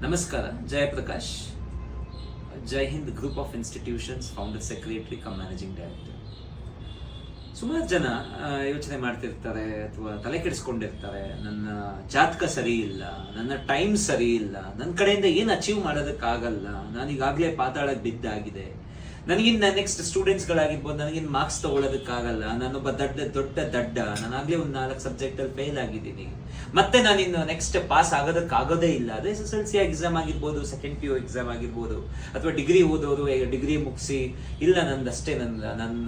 ನಮಸ್ಕಾರ. Jayaprakash, Jai Hind group of institutions founder secretary cum managing director. ಸುಮಾರು ಜನ ಯೋಚನೆ ಮಾಡ್ತಿರ್ತಾರೆ ಅಥವಾ ತಲೆ ಕೆಡಿಸ್ಕೊಂಡಿರ್ತಾರೆ, ನನ್ನ ಜಾತಕ ಸರಿ ಇಲ್ಲ, ನನ್ನ ಟೈಮ್ ಸರಿ ಇಲ್ಲ, ನನ್ನ ಕಡೆಯಿಂದ ಏನು ಅಚೀವ್ ಮಾಡೋದಕ್ಕಾಗಲ್ಲ, ನಾನೀಗಾಗಲೇ ಪಾತಾಳಕ್ಕೆ ಬಿದ್ದಾಗಿದೆ, ನನಗಿನ್ನ ನೆಕ್ಸ್ಟ್ ಸ್ಟೂಡೆಂಟ್ಸ್ಗಳಾಗಿರ್ಬೋದು ನನಗಿನ್ ಮಾರ್ಕ್ಸ್ ತಗೊಳ್ಳೋದಕ್ಕಾಗಲ್ಲ, ನಾನೊಬ್ಬ ದೊಡ್ಡ ದಡ್ಡ, ನಾನಾಗಲೇ ಒಂದು 4 ಸಬ್ಜೆಕ್ಟಲ್ಲಿ ಫೇಲ್ ಆಗಿದ್ದೀನಿ, ಮತ್ತೆ ನಾನಿನ್ನು ನೆಕ್ಸ್ಟ್ ಪಾಸ್ ಆಗೋದಕ್ಕಾಗೋದೇ ಇಲ್ಲ. ಅದು SSLC ಎಕ್ಸಾಮ್ ಆಗಿರ್ಬೋದು, ಸೆಕೆಂಡ್ PU ಎಕ್ಸಾಮ್ ಆಗಿರ್ಬೋದು, ಅಥವಾ ಡಿಗ್ರಿ ಓದೋರು ಡಿಗ್ರಿ ಮುಗಿಸಿ ಇಲ್ಲ ನಂದಷ್ಟೇ,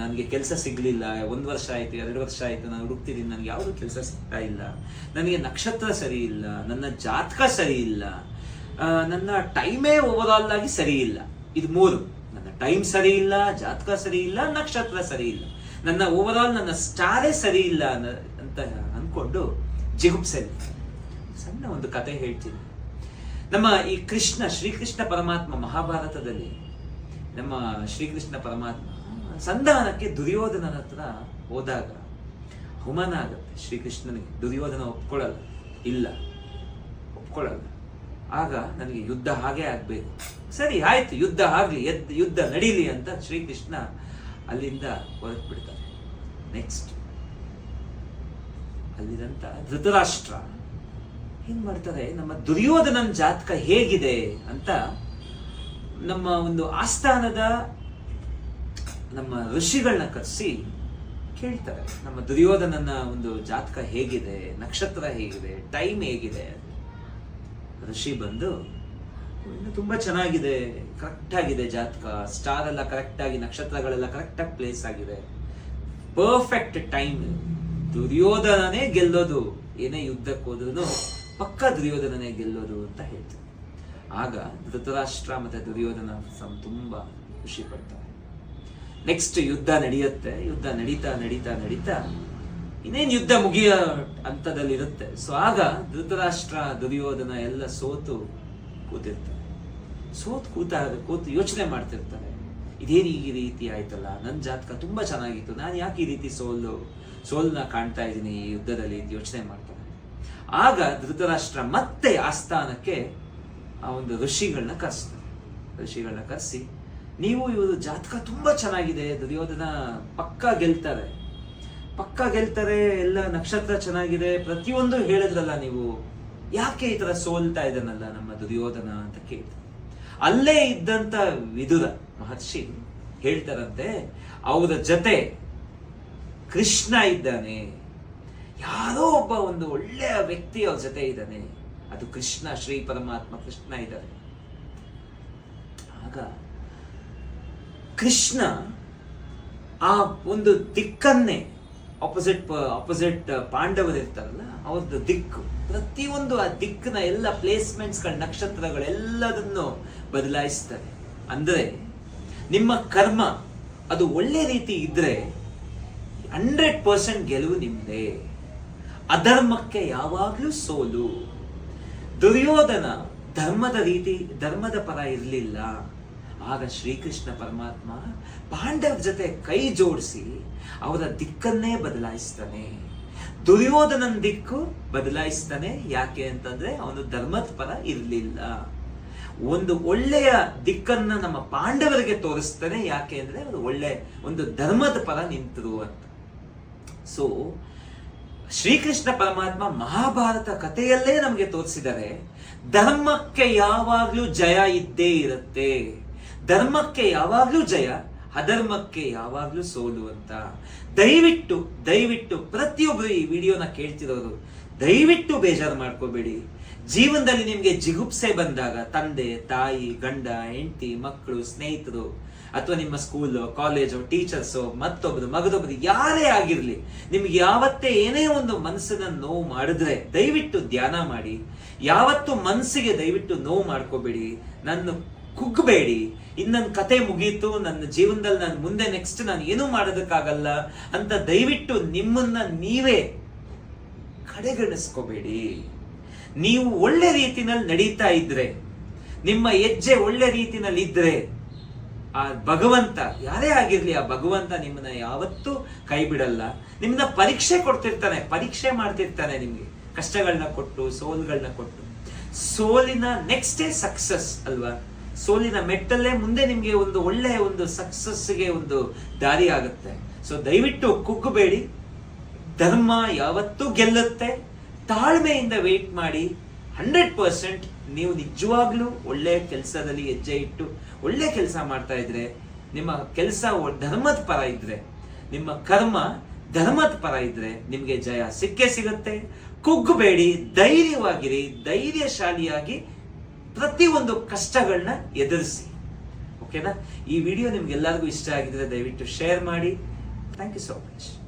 ನನಗೆ ಕೆಲಸ ಸಿಗಲಿಲ್ಲ, 1 ವರ್ಷ ಆಯಿತು 2 ವರ್ಷ ಆಯಿತು ನಾನು ಹುಡುಕ್ತಿದ್ದೀನಿ, ನನಗೆ ಯಾವುದೂ ಕೆಲಸ ಸಿಗ್ತಾ ಇಲ್ಲ, ನನಗೆ ನಕ್ಷತ್ರ ಸರಿ ಇಲ್ಲ, ನನ್ನ ಜಾತಕ ಸರಿ ಇಲ್ಲ, ನನ್ನ ಟೈಮೇ ಓವರಾಲ್ ಆಗಿ ಸರಿ ಇಲ್ಲ. ಇದು 3, ನನ್ನ ಟೈಮ್ ಸರಿ ಇಲ್ಲ, ಜಾತಕ ಸರಿ ಇಲ್ಲ, ನಕ್ಷತ್ರ ಸರಿ ಇಲ್ಲ, ನನ್ನ ಓವರಾಲ್ ನನ್ನ ಸ್ಟಾರೇ ಸರಿ ಇಲ್ಲ ಅಂತ ಅನ್ಕೊಂಡು ಜಿಗುಪ್ಸೆ. ಸಣ್ಣ ಒಂದು ಕತೆ ಹೇಳ್ತೀನಿ. ನಮ್ಮ ಈ ಶ್ರೀಕೃಷ್ಣ ಪರಮಾತ್ಮ ಮಹಾಭಾರತದಲ್ಲಿ ನಮ್ಮ ಶ್ರೀಕೃಷ್ಣ ಪರಮಾತ್ಮ ಸಂಧಾನಕ್ಕೆ ದುರ್ಯೋಧನನ ಹತ್ರ ಹೋದಾಗ ಅವಮಾನ ಆಗತ್ತೆ ಶ್ರೀಕೃಷ್ಣನಿಗೆ. ದುರ್ಯೋಧನ ಒಪ್ಕೊಳ್ಳಲ್ಲ. ಆಗ ನನಗೆ ಯುದ್ಧ ಹಾಗೆ ಆಗ್ಬೇಕು, ಸರಿ ಆಯ್ತು ಯುದ್ಧ ಆಗ್ಲಿ, ಯುದ್ಧ ನಡೀಲಿ ಅಂತ ಶ್ರೀಕೃಷ್ಣ ಅಲ್ಲಿಂದ ಹೊರಟು ಬಿಡ್ತಾರೆ. ನೆಕ್ಸ್ಟ್ ಅಲ್ಲಿದಂತ ಧೃತರಾಷ್ಟ್ರ ಏನ್ ಮಾಡ್ತಾರೆ, ನಮ್ಮ ದುರ್ಯೋಧನನ ಜಾತಕ ಹೇಗಿದೆ ಅಂತ ನಮ್ಮ ಒಂದು ಆಸ್ಥಾನದ ನಮ್ಮ ಋಷಿಗಳನ್ನ ಕರೆಸಿ ಕೇಳ್ತಾರೆ, ನಮ್ಮ ದುರ್ಯೋಧನನ ಒಂದು ಜಾತಕ ಹೇಗಿದೆ, ನಕ್ಷತ್ರ ಹೇಗಿದೆ, ಟೈಮ್ ಹೇಗಿದೆ. ಋಷಿ ಬಂದು ತುಂಬಾ ಚೆನ್ನಾಗಿದೆ, ಕರೆಕ್ಟ್ ಆಗಿದೆ ಜಾತಕ, ಸ್ಟಾರ್ ಎಲ್ಲ ಕರೆಕ್ಟ್ ಆಗಿ, ನಕ್ಷತ್ರಗಳೆಲ್ಲ ಕರೆಕ್ಟ್ ಆಗಿ ಪ್ಲೇಸ್ ಆಗಿದೆ, ಪರ್ಫೆಕ್ಟ್ ಟೈಮ್, ದುರ್ಯೋಧನನೇ ಗೆಲ್ಲೋದು, ಏನೇ ಯುದ್ಧಕ್ಕೆ ಹೋದ್ರು ಪಕ್ಕ ದುರ್ಯೋಧನನೇ ಗೆಲ್ಲೋದು ಅಂತ ಹೇಳ್ತಾರೆ. ಆಗ ಧೃತರಾಷ್ಟ್ರ ಮತ್ತೆ ದುರ್ಯೋಧನ ತುಂಬಾ ಖುಷಿ ಪಡ್ತಾರೆ. ನೆಕ್ಸ್ಟ್ ಯುದ್ಧ ನಡೆಯುತ್ತೆ. ಯುದ್ಧ ನಡೀತಾ ಇನ್ನೇನ್ ಯುದ್ಧ ಮುಗಿಯೋ ಹಂತದಲ್ಲಿರುತ್ತೆ. ಸೊ ಆಗ ಧೃತರಾಷ್ಟ್ರ ದುರ್ಯೋಧನ ಎಲ್ಲ ಸೋತು ಕೂತಿರ್ತಾರೆ. ಕೂತು ಯೋಚನೆ ಮಾಡ್ತಿರ್ತಾರೆ, ಇದೇನು ಈ ರೀತಿ ಆಯ್ತಲ್ಲ, ನನ್ನ ಜಾತಕ ತುಂಬಾ ಚೆನ್ನಾಗಿತ್ತು, ನಾನು ಯಾಕೆ ಈ ರೀತಿ ಸೋಲ್ನ ಕಾಣ್ತಾ ಇದ್ದೀನಿ ಈ ಯುದ್ಧದಲ್ಲಿ ಯೋಚನೆ ಮಾಡ್ತಾರೆ. ಆಗ ಧೃತರಾಷ್ಟ್ರ ಮತ್ತೆ ಆಸ್ಥಾನಕ್ಕೆ ಆ ಒಂದು ಋಷಿಗಳನ್ನ ಕರೆಸಿ, ನೀವು ಇವರು ಜಾತಕ ತುಂಬಾ ಚೆನ್ನಾಗಿದೆ, ದುರ್ಯೋಧನ ಪಕ್ಕ ಗೆಲ್ತಾರೆ, ಎಲ್ಲ ನಕ್ಷತ್ರ ಚೆನ್ನಾಗಿದೆ, ಪ್ರತಿಯೊಂದು ಹೇಳಿದ್ರಲ್ಲ ನೀವು, ಯಾಕೆ ಈ ತರ ಸೋಲ್ತಾ ಇದ್ದಾನಲ್ಲ ನಮ್ಮ ದುರ್ಯೋಧನ ಅಂತ ಕೇಳ್ತಾರೆ. ಅಲ್ಲೇ ಇದ್ದಂತ ವಿದುರ ಮಹರ್ಷಿ ಹೇಳ್ತಾರಂತೆ, ಅವರ ಜೊತೆ ಕೃಷ್ಣ ಇದ್ದಾನೆ, ಯಾರೋ ಒಬ್ಬ ಒಂದು ಒಳ್ಳೆಯ ವ್ಯಕ್ತಿ ಅವ್ರ ಜೊತೆ ಇದ್ದಾನೆ, ಅದು ಕೃಷ್ಣ, ಶ್ರೀ ಪರಮಾತ್ಮ ಕೃಷ್ಣ ಇದ್ದಾರೆ. ಆಗ ಕೃಷ್ಣ ಆ ಒಂದು ದಿಕ್ಕನ್ನೇ ಆಪೋಸಿಟ್ ಪಾಂಡವರು ಇರ್ತಾರಲ್ಲ ಅವ್ರದ್ದು ದಿಕ್ಕು, ಪ್ರತಿಯೊಂದು ಆ ದಿಕ್ಕನ ಎಲ್ಲ ಪ್ಲೇಸ್ಮೆಂಟ್ಸ್ಗಳ ನಕ್ಷತ್ರಗಳೆಲ್ಲದನ್ನು ಬದಲಾಯಿಸ್ತಾರೆ. ಅಂದ್ರೆ ನಿಮ್ಮ ಕರ್ಮ ಅದು ಒಳ್ಳೆ ರೀತಿ ಇದ್ರೆ 100% ಗೆಲುವು ನಿಮ್ದೇ. ಅಧರ್ಮಕ್ಕೆ ಯಾವಾಗ್ಲೂ ಸೋಲು. ದುರ್ಯೋಧನ ಧರ್ಮದ ಪರ ಇರಲಿಲ್ಲ. ಆಗ ಶ್ರೀಕೃಷ್ಣ ಪರಮಾತ್ಮ ಪಾಂಡವರ ಜೊತೆ ಕೈ ಜೋಡಿಸಿ ಅವರ ದಿಕ್ಕನ್ನೇ ಬದಲಾಯಿಸ್ತಾನೆ. ದುರ್ಯೋಧನನ ದಿಕ್ಕು ಬದಲಾಯಿಸ್ತಾನೆ. ಯಾಕೆ ಅಂತಂದ್ರೆ ಅವನು ಧರ್ಮದ ಪರ ಇರಲಿಲ್ಲ. ಒಂದು ಒಳ್ಳೆಯ ದಿಕ್ಕನ್ನ ನಮ್ಮ ಪಾಂಡವರಿಗೆ ತೋರಿಸ್ತಾನೆ. ಯಾಕೆ ಅಂದ್ರೆ ಅವರು ಒಳ್ಳೆ ಒಂದು ಧರ್ಮದ ಪರ ನಿಂತರು ಅಂತ. ಸೊ ಶ್ರೀಕೃಷ್ಣ ಪರಮಾತ್ಮ ಮಹಾಭಾರತ ಕಥೆಯಲ್ಲೇ ನಮಗೆ ತೋರಿಸಿದರೆ ಧರ್ಮಕ್ಕೆ ಯಾವಾಗ್ಲೂ ಜಯ ಇದ್ದೇ ಇರುತ್ತೆ. ಧರ್ಮಕ್ಕೆ ಯಾವಾಗ್ಲೂ ಜಯ, ಅಧರ್ಮಕ್ಕೆ ಯಾವಾಗ್ಲೂ ಸೋಲು ಅಂತ. ದಯವಿಟ್ಟು ಪ್ರತಿಯೊಬ್ಬರು ಈ ವಿಡಿಯೋನ ಕೇಳ್ತಿರೋರು ದಯವಿಟ್ಟು ಬೇಜಾರು ಮಾಡ್ಕೋಬೇಡಿ. ಜೀವನದಲ್ಲಿ ನಿಮ್ಗೆ ಜಿಗುಪ್ಸೆ ಬಂದಾಗ ತಂದೆ ತಾಯಿ, ಗಂಡ ಹೆಂಡತಿ, ಮಕ್ಕಳು, ಸ್ನೇಹಿತರು, ಅಥವಾ ನಿಮ್ಮ ಸ್ಕೂಲ್ ಕಾಲೇಜು ಟೀಚರ್ಸು, ಮಗದೊಬ್ಬರು ಯಾರೇ ಆಗಿರ್ಲಿ, ನಿಮ್ಗೆ ಯಾವತ್ತೇ ಏನೇ ಒಂದು ಮನಸ್ಸನ್ನ ನೋವು ಮಾಡಿದ್ರೆ ದಯವಿಟ್ಟು ಧ್ಯಾನ ಮಾಡಿ. ಯಾವತ್ತು ಮನಸ್ಸಿಗೆ ದಯವಿಟ್ಟು ನೋವು ಮಾಡ್ಕೋಬೇಡಿ, ನನ್ನ ಕುಗ್ಬೇಡಿ. ನನ್ನ ಕತೆ ಮುಗೀತು, ನನ್ನ ಜೀವನದಲ್ಲಿ ನಾನು ಮುಂದೆ ನೆಕ್ಸ್ಟ್ ನಾನು ಏನೂ ಮಾಡೋದಕ್ಕಾಗಲ್ಲ ಅಂತ ದಯವಿಟ್ಟು ನಿಮ್ಮನ್ನ ನೀವೇ ಕಡೆಗಣಿಸ್ಕೋಬೇಡಿ. ನೀವು ಒಳ್ಳೆ ರೀತಿನಲ್ಲಿ ನಡೀತಾ ಇದ್ರೆ, ನಿಮ್ಮ ಹೆಜ್ಜೆ ಒಳ್ಳೆ ರೀತಿನಲ್ಲಿ ಇದ್ರೆ, ಆ ಭಗವಂತ ಯಾರೇ ಆಗಿರ್ಲಿ, ಆ ಭಗವಂತ ನಿಮ್ಮನ್ನ ಯಾವತ್ತೂ ಕೈ ಬಿಡಲ್ಲ. ನಿಮ್ಮನ್ನ ಪರೀಕ್ಷೆ ಮಾಡ್ತಿರ್ತಾನೆ ನಿಮ್ಗೆ, ಕಷ್ಟಗಳನ್ನ ಕೊಟ್ಟು, ಸೋಲ್ಗಳನ್ನ ಕೊಟ್ಟು. ಸೋಲಿನ ನೆಕ್ಸ್ಟೇ ಸಕ್ಸಸ್ ಅಲ್ವಾ? ಸೋಲಿನ ಮೆಟ್ಟಲ್ಲೇ ಮುಂದೆ ನಿಮ್ಗೆ ಒಂದು ಒಳ್ಳೆಯ ಒಂದು ಸಕ್ಸಸ್ಗೆ ಒಂದು ದಾರಿ ಆಗುತ್ತೆ. ಸೊ ದಯವಿಟ್ಟು ಕುಗ್ಗಬೇಡಿ. ಧರ್ಮ ಯಾವತ್ತೂ ಗೆಲ್ಲುತ್ತೆ. ತಾಳ್ಮೆಯಿಂದ ವೇಟ್ ಮಾಡಿ. 100% ನೀವು ನಿಜವಾಗ್ಲೂ ಒಳ್ಳೆಯ ಕೆಲಸದಲ್ಲಿ ಹೆಜ್ಜೆ ಇಟ್ಟು ಒಳ್ಳೆ ಕೆಲಸ ಮಾಡ್ತಾ ಇದ್ರೆ, ನಿಮ್ಮ ಕೆಲಸ ಧರ್ಮದ ಪರ ಇದ್ರೆ, ನಿಮ್ಮ ಕರ್ಮ ಧರ್ಮದ ಪರ ಇದ್ರೆ ನಿಮ್ಗೆ ಜಯ ಸಿಕ್ಕೇ ಸಿಗುತ್ತೆ. ಕುಗ್ಗಬೇಡಿ, ಧೈರ್ಯವಾಗಿರಿ, ಧೈರ್ಯಶಾಲಿಯಾಗಿ ಪ್ರತಿಯೊಂದು ಕಷ್ಟಗಳನ್ನ ಎದುರಿಸಿ. ಓಕೆನಾ? ಈ ವಿಡಿಯೋ ನಿಮ್ಗೆಲ್ಲರಿಗೂ ಇಷ್ಟ ಆಗಿದ್ರೆ ದಯವಿಟ್ಟು ಶೇರ್ ಮಾಡಿ. Thank you so much.